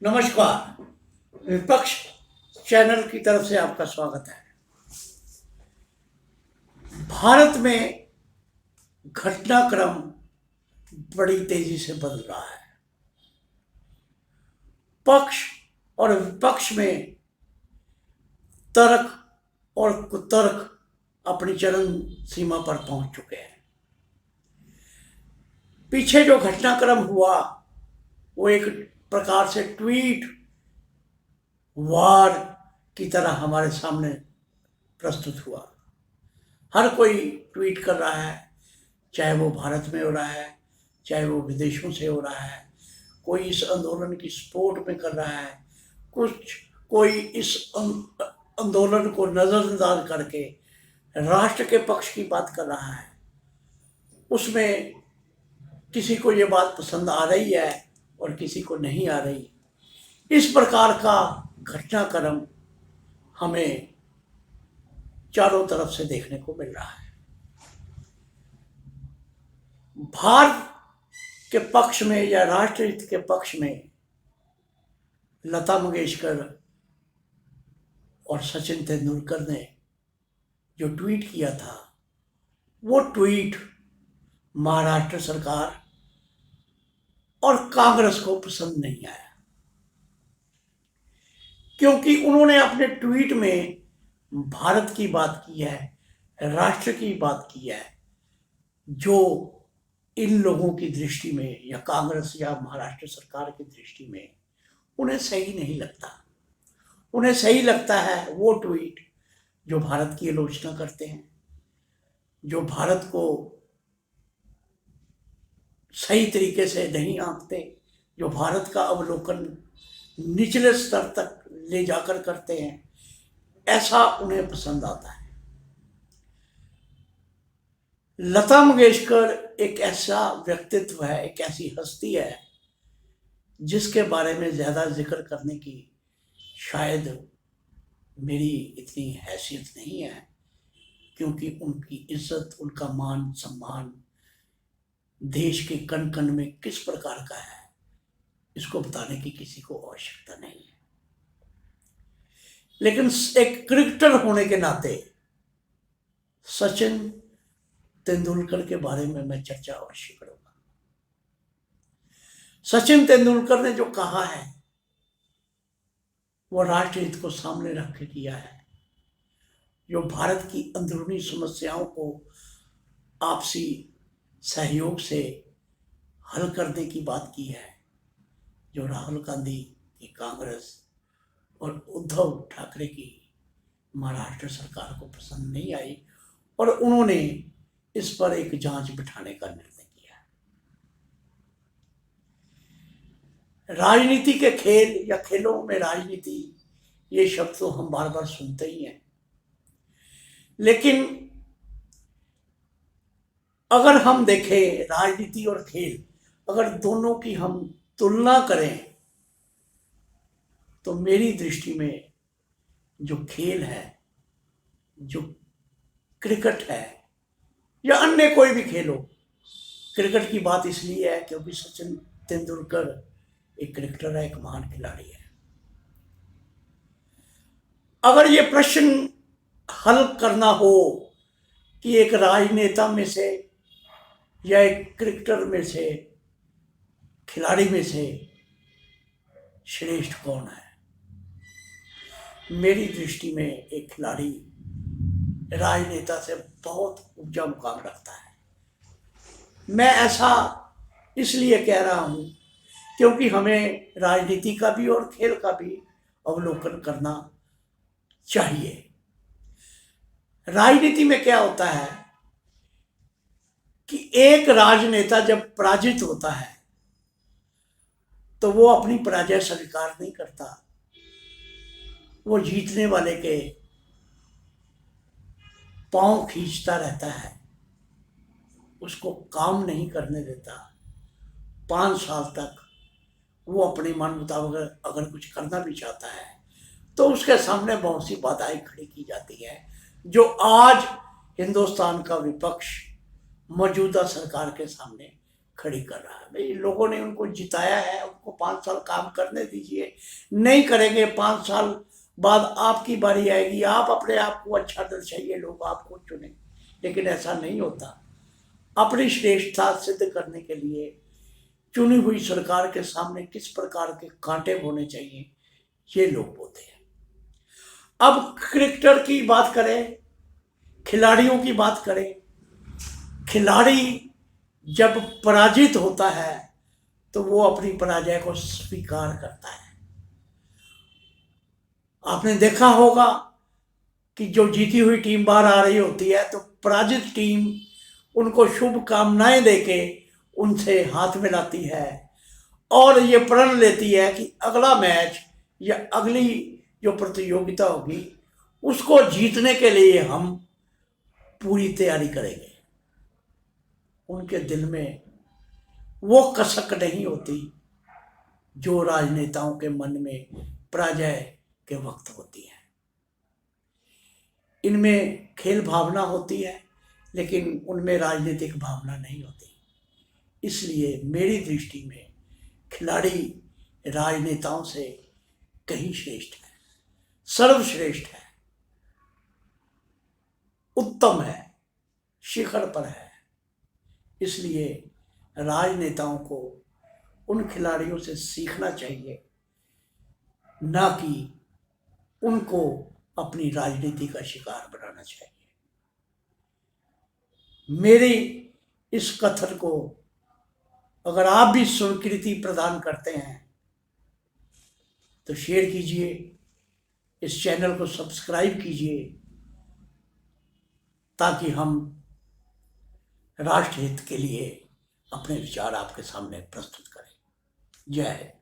नमस्कार। विपक्ष चैनल की तरफ से आपका स्वागत है। भारत में घटनाक्रम बड़ी तेजी से बदल रहा है। पक्ष और विपक्ष में तर्क और कुतर्क अपनी चरम सीमा पर पहुंच चुके हैं। पीछे जो घटनाक्रम हुआ वो एक प्रकार से ट्वीट वार की तरह हमारे सामने प्रस्तुत हुआ। हर कोई ट्वीट कर रहा है, चाहे वो भारत में हो रहा है, चाहे वो विदेशों से हो रहा है। कोई इस आंदोलन की सपोर्ट में कर रहा है, कोई इस आंदोलन को नज़रअंदाज करके राष्ट्र के पक्ष की बात कर रहा है। उसमें किसी को ये बात पसंद आ रही है और किसी को नहीं आ रही। इस प्रकार का घटनाक्रम हमें चारों तरफ से देखने को मिल रहा है। भारत के पक्ष में या राष्ट्रहित के पक्ष में लता मंगेशकर और सचिन तेंदुलकर ने जो ट्वीट किया था, वो ट्वीट महाराष्ट्र सरकार और कांग्रेस को पसंद नहीं आया, क्योंकि उन्होंने अपने ट्वीट में भारत की बात की है, राष्ट्र की बात की है, जो इन लोगों की दृष्टि में या कांग्रेस या महाराष्ट्र सरकार की दृष्टि में उन्हें सही नहीं लगता। उन्हें सही लगता है वो ट्वीट जो भारत की आलोचना करते हैं, जो भारत को सही तरीके से नहीं आंकते, जो भारत का अवलोकन निचले स्तर तक ले जाकर करते हैं। ऐसा उन्हें पसंद आता है। लता मंगेशकर एक ऐसा व्यक्तित्व है, एक ऐसी हस्ती है जिसके बारे में ज़्यादा जिक्र करने की शायद मेरी इतनी हैसियत नहीं है, क्योंकि उनकी इज्जत, उनका मान सम्मान देश के कण कण में किस प्रकार का है, इसको बताने की किसी को आवश्यकता नहीं है। लेकिन एक क्रिकेटर होने के नाते सचिन तेंदुलकर के बारे में मैं चर्चा अवश्य करूंगा। सचिन तेंदुलकर ने जो कहा है वो राष्ट्रहित को सामने रख के किया है। जो भारत की अंदरूनी समस्याओं को आपसी सहयोग से हल करने की बात की है, जो राहुल गांधी की कांग्रेस और उद्धव ठाकरे की महाराष्ट्र सरकार को पसंद नहीं आई और उन्होंने इस पर एक जांच बिठाने का निर्णय किया। राजनीति के खेल या खेलों में राजनीति, ये शब्द तो हम बार बार सुनते ही हैं, लेकिन अगर हम देखें राजनीति और खेल, अगर दोनों की हम तुलना करें तो मेरी दृष्टि में जो खेल है, जो क्रिकेट है या अन्य कोई भी खेल हो, क्रिकेट की बात इसलिए है क्योंकि सचिन तेंदुलकर एक क्रिकेटर है, एक महान खिलाड़ी है। अगर ये प्रश्न हल करना हो कि एक राजनेता में से या एक क्रिकेटर में से, खिलाड़ी में से श्रेष्ठ कौन है, मेरी दृष्टि में एक खिलाड़ी राजनेता से बहुत ऊंचा मुकाम रखता है। मैं ऐसा इसलिए कह रहा हूं क्योंकि हमें राजनीति का भी और खेल का भी अवलोकन करना चाहिए। राजनीति में क्या होता है कि एक राजनेता जब पराजित होता है तो वो अपनी पराजय स्वीकार नहीं करता, वो जीतने वाले के पांव खींचता रहता है, उसको काम नहीं करने देता। 5 साल तक वो अपने मन मुताबिक अगर कुछ करना भी चाहता है तो उसके सामने बहुत सी बाधाएं खड़ी की जाती है, जो आज हिंदुस्तान का विपक्ष मौजूदा सरकार के सामने खड़ी कर रहा है। भाई लोगों ने उनको जिताया है, उनको 5 साल काम करने दीजिए। नहीं करेंगे 5 साल बाद आपकी बारी आएगी, आप अपने आप को अच्छा दर्शाइए, लोग आपको चुने। लेकिन ऐसा नहीं होता। अपनी श्रेष्ठता सिद्ध करने के लिए चुनी हुई सरकार के सामने किस प्रकार के कांटे होने चाहिए, ये लोग बोलते हैं। अब क्रिकेटर की बात करें, खिलाड़ियों की बात करें। खिलाड़ी जब पराजित होता है तो वो अपनी पराजय को स्वीकार करता है। आपने देखा होगा कि जो जीती हुई टीम बाहर आ रही होती है तो पराजित टीम उनको शुभकामनाएं देके उनसे हाथ मिलाती है और ये प्रण लेती है कि अगला मैच या अगली जो प्रतियोगिता होगी उसको जीतने के लिए हम पूरी तैयारी करेंगे। उनके दिल में वो कसक नहीं होती जो राजनेताओं के मन में पराजय के वक्त होती है। इनमें खेल भावना होती है लेकिन उनमें राजनीतिक भावना नहीं होती। इसलिए मेरी दृष्टि में खिलाड़ी राजनेताओं से कहीं श्रेष्ठ है, सर्वश्रेष्ठ है, उत्तम है, शिखर पर है। इसलिए राजनेताओं को उन खिलाड़ियों से सीखना चाहिए, ना कि उनको अपनी राजनीति का शिकार बनाना चाहिए। मेरी इस कथन को अगर आप भी स्वीकृति प्रदान करते हैं तो शेयर कीजिए, इस चैनल को सब्सक्राइब कीजिए ताकि हम राष्ट्र हित के लिए अपने विचार आपके सामने प्रस्तुत करें। जय हिंद।